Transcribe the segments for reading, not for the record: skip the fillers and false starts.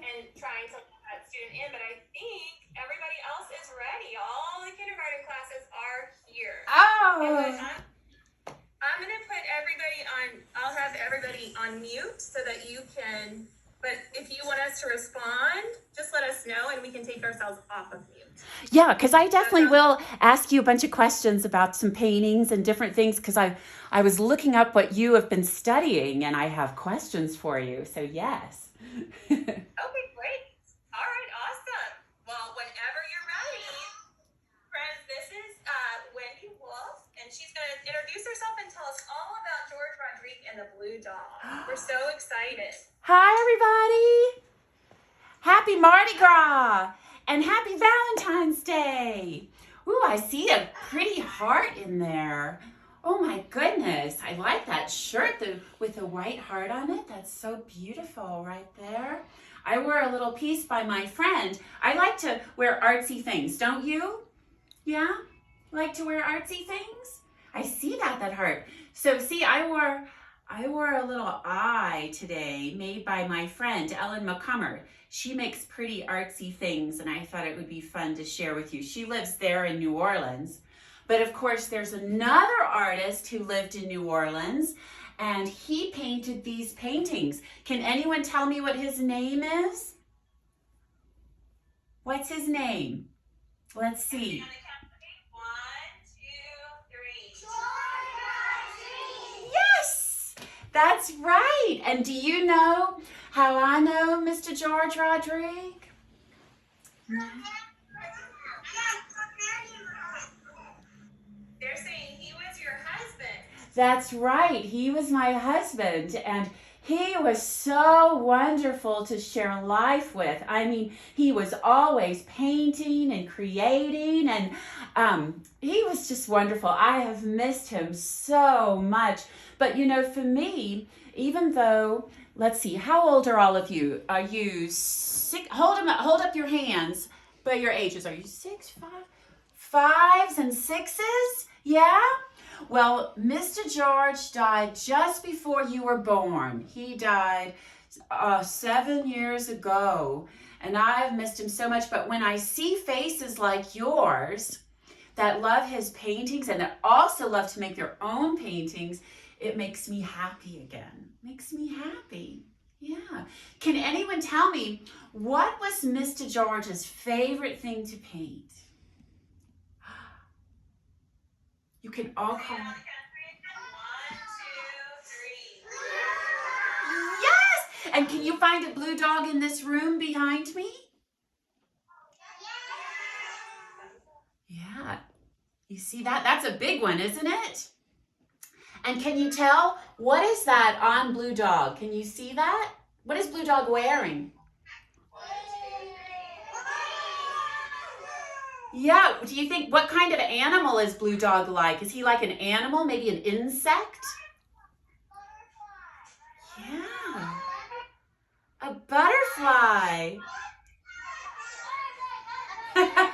and trying to let that student in, but I think everybody else is ready. All the kindergarten classes are here. Oh. I'm going to put everybody on, I'll have everybody on mute so that you can, but if you want us to respond, just let us know and we can take ourselves off of mute. Yeah, because I definitely will ask you a bunch of questions about some paintings and different things, because I was looking up what you have been studying and I have questions for you. So yes. Okay, great. All right, awesome. Well, whenever you're ready, friends, this is Wendy Wolf, and she's going to introduce herself and tell us all about George Rodrigue and the Blue Dog. We're so excited. Hi, everybody. Happy Mardi Gras and happy Valentine's Day. Ooh, I see a pretty heart in there. Oh my goodness, I like that shirt with a white heart on it. That's so beautiful right there. I wore a little piece by my friend. I like to wear artsy things, don't you? Yeah? Like to wear artsy things? I see that heart. So see, I wore a little eye today made by my friend, Ellen McCummer. She makes pretty artsy things, and I thought it would be fun to share with you. She lives there in New Orleans. But of course, there's another artist who lived in New Orleans, and he painted these paintings. Can anyone tell me what his name is? What's his name? Let's see. 1, 2, 3. Yes, that's right. And do you know how I know Mr. George Rodrigue? They're saying he was your husband. That's right. He was my husband, and he was so wonderful to share life with. I mean, he was always painting and creating, and he was just wonderful. I have missed him so much. But you know, for me, even though, let's see, how old are all of you? Are you 6? Hold up your hands by your ages. Are you 6, 5? 5s and 6s? Yeah? Well, Mr. George died just before you were born. He died 7 years ago, and I've missed him so much. But when I see faces like yours that love his paintings and that also love to make their own paintings, it makes me happy again. Makes me happy. Yeah. Can anyone tell me, what was Mr. George's favorite thing to paint? You can all call me. 1, 2, 3. Yes! And can you find a blue dog in this room behind me? Yeah. You see that? That's a big one, isn't it? And can you tell, what is that on Blue Dog? Can you see that? What is Blue Dog wearing? Yeah, do you think, what kind of animal is Blue Dog like? Is he like an animal, maybe an insect? Yeah. A butterfly. We're going to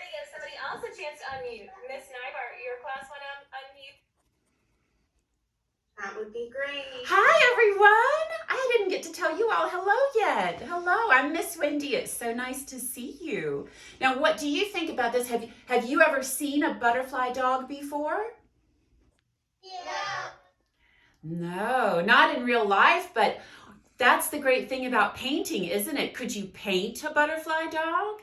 give somebody else a chance to unmute. Miss Nybart, your class want to unmute? That would be great. Hi, everyone. I didn't get to tell you all hello yet. Hello, I'm Miss Wendy. It's so nice to see you. Now, what do you think about this? Have you ever seen a butterfly dog before? Yeah. No, not in real life, but that's the great thing about painting, isn't it? Could you paint a butterfly dog?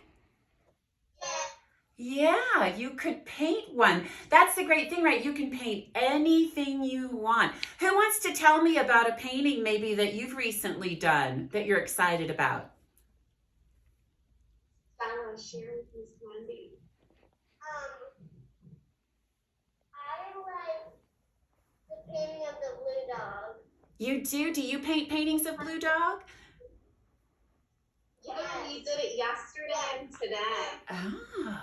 Yeah, you could paint one. That's the great thing, right? You can paint anything you want. Who wants to tell me about a painting maybe that you've recently done that you're excited about? I want to share with Miss Wendy. I like the painting of the blue dog. You do? Do you paint paintings of Blue Dog? Yeah, we did it yesterday and today. Oh,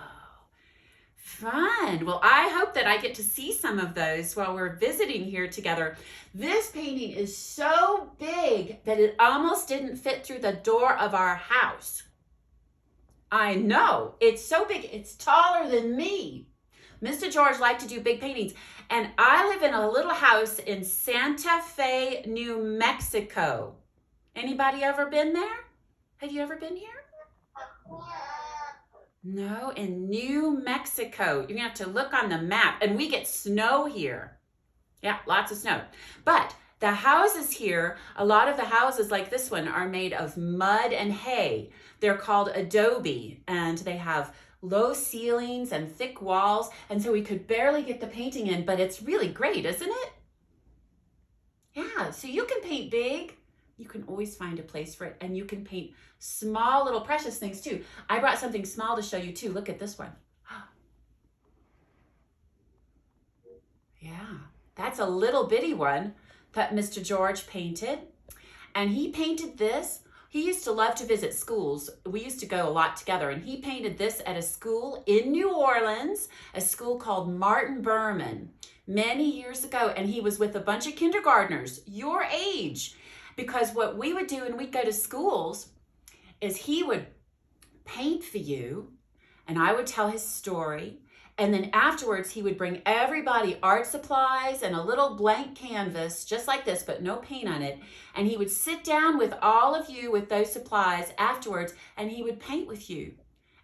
fun. Well, I hope that I get to see some of those while we're visiting here together. This painting is so big that it almost didn't fit through the door of our house. I know, it's so big, it's taller than me. Mr. George liked to do big paintings, and I live in a little house in Santa Fe, New Mexico. Anybody ever been there? Have you ever been here? No, in New Mexico. You're going to have to look on the map. And we get snow here. Yeah, lots of snow. But the houses here, a lot of the houses like this one are made of mud and hay. They're called adobe, and they have low ceilings and thick walls. And so we could barely get the painting in, but it's really great, isn't it? Yeah, so you can paint big. You can always find a place for it, and you can paint small little precious things too. I brought something small to show you too. Look at this one. Yeah, that's a little bitty one that Mr. George painted. And he painted this. He used to love to visit schools. We used to go a lot together, and he painted this at a school in New Orleans, a school called Martin Berman, many years ago. And he was with a bunch of kindergartners, your age. Because what we would do when we'd go to schools is he would paint for you, and I would tell his story. And then afterwards, he would bring everybody art supplies and a little blank canvas, just like this, but no paint on it. And he would sit down with all of you with those supplies afterwards, and he would paint with you.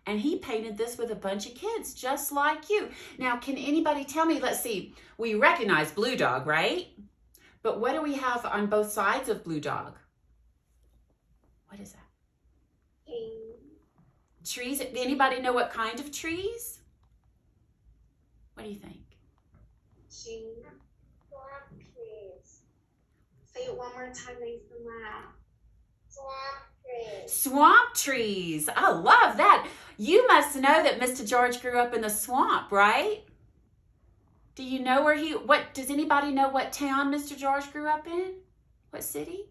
And he painted this with a bunch of kids, just like you. Now, can anybody tell me, let's see, we recognize Blue Dog, right? But what do we have on both sides of Blue Dog? What is that? Trees. Anybody know what kind of trees? What do you think? Swamp trees. Say it one more time, nice and loud. Swamp trees. Swamp trees. I love that. You must know that Mr. George grew up in the swamp, right? Do you know where does anybody know what town Mr. George grew up in? What city?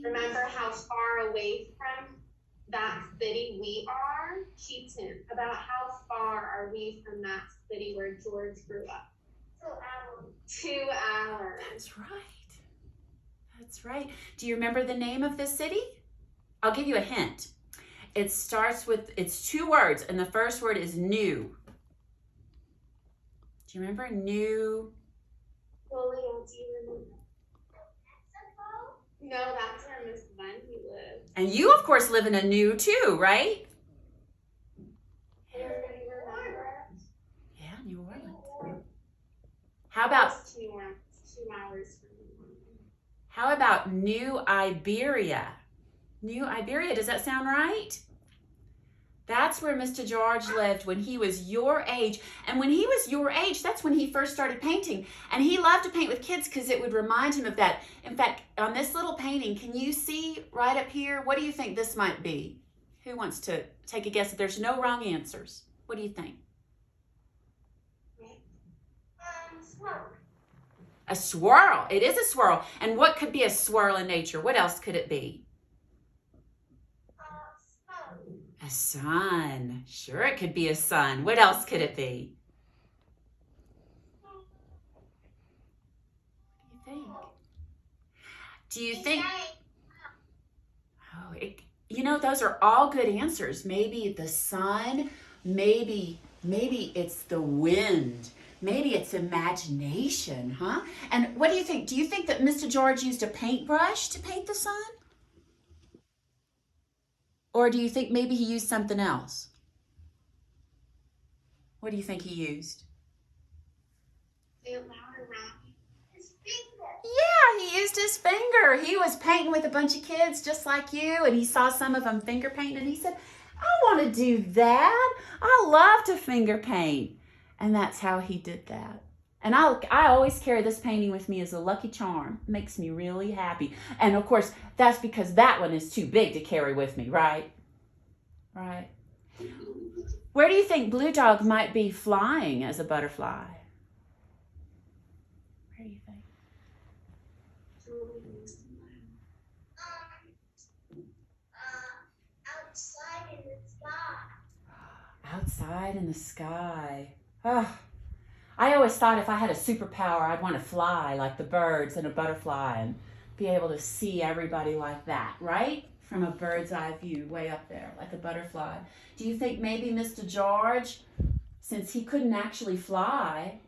Remember how far away from that city we are? Keaton, about how far are we from that city where George grew up? 2 hours. 2 hours. That's right. That's right. Do you remember the name of this city? I'll give you a hint. It starts with, it's 2 words, and the first word is new. Do you remember new? Julio, do you remember? No, that's where Miss Wendy lives. And you, of course, live in a new too, right? Everybody remembers. Yeah, New Orleans. How about 2 hours from New Orleans. How about New Iberia? New Iberia, does that sound right? That's where Mr. George lived when he was your age. And when he was your age, that's when he first started painting. And he loved to paint with kids because it would remind him of that. In fact, on this little painting, can you see right up here? What do you think this might be? Who wants to take a guess? There's no wrong answers. What do you think? Swamp. A swirl. It is a swirl. And what could be a swirl in nature? What else could it be? Sun. A sun. Sure, it could be a sun. What else could it be? What do you think? Do you think? Oh, those are all good answers. Maybe the sun. Maybe it's the wind. Maybe it's imagination, huh? And what do you think? Do you think that Mr. George used a paintbrush to paint the sun? Or do you think maybe he used something else? What do you think he used? Say it louder, Robbie. His finger. Yeah, he used his finger. He was painting with a bunch of kids just like you, and he saw some of them finger painting, and he said, I want to do that. I love to finger paint. And that's how he did that. And I always carry this painting with me as a lucky charm. It makes me really happy. And of course, that's because that one is too big to carry with me, right? Right. Where do you think Blue Dog might be flying as a butterfly? Where do you think? Outside in the sky. Outside in the sky. Oh, I always thought if I had a superpower, I'd want to fly like the birds and a butterfly and be able to see everybody like that, right? From a bird's eye view, way up there, like a butterfly. Do you think maybe Mr. George, since he couldn't actually fly,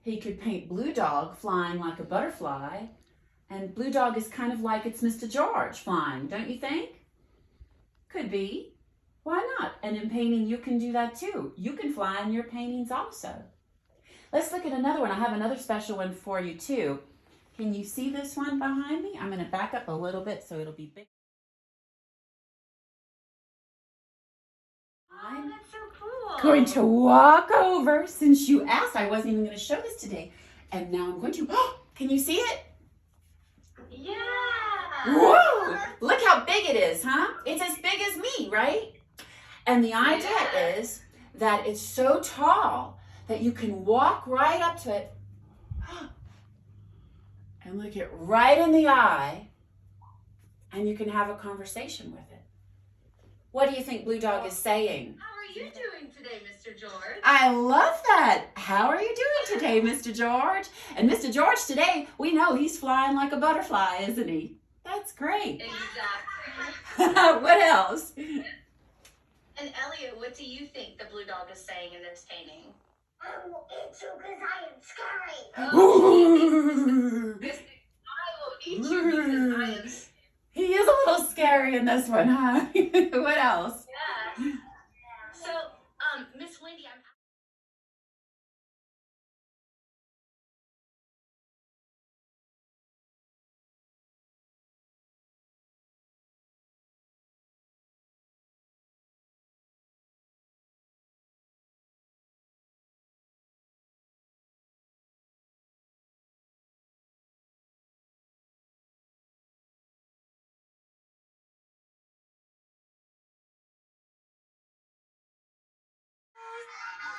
he could paint Blue Dog flying like a butterfly, And Blue Dog is kind of like it's Mr. George flying, don't you think? Could be. Why not? And in painting, you can do that too. You can fly in your paintings also. Let's look at another one. I have another special one for you too. Can you see this one behind me? I'm going to back up a little bit so it'll be big. I'm That's so cool. going to walk over, since you asked, I wasn't even going to show this today. And now I'm going to, can you see it? Yeah. Whoa! Look how big it is, huh? It's as big as me, right? And the idea is that it's so tall that you can walk right up to it and look it right in the eye, and you can have a conversation with it. What do you think Blue Dog is saying? How are you doing today, Mr. George? I love that. How are you doing today, Mr. George? And Mr. George today, we know he's flying like a butterfly, isn't he? That's great. Exactly. What else? And Elliot, what do you think the Blue Dog is saying in this painting? I will eat you because I am scary. Ooh. I will eat you because I am. He is a little scary in this one, huh? What else? Yeah. So, Miss Wendy, I'm.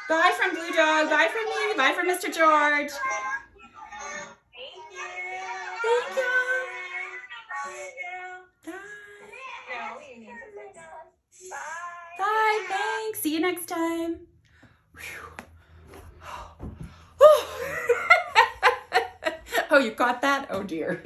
Bye from Blue Dog. Bye from me. Bye from Mr. George. Thank you. Bye. Bye. Thanks. See you next time. Oh, you caught that? Oh dear.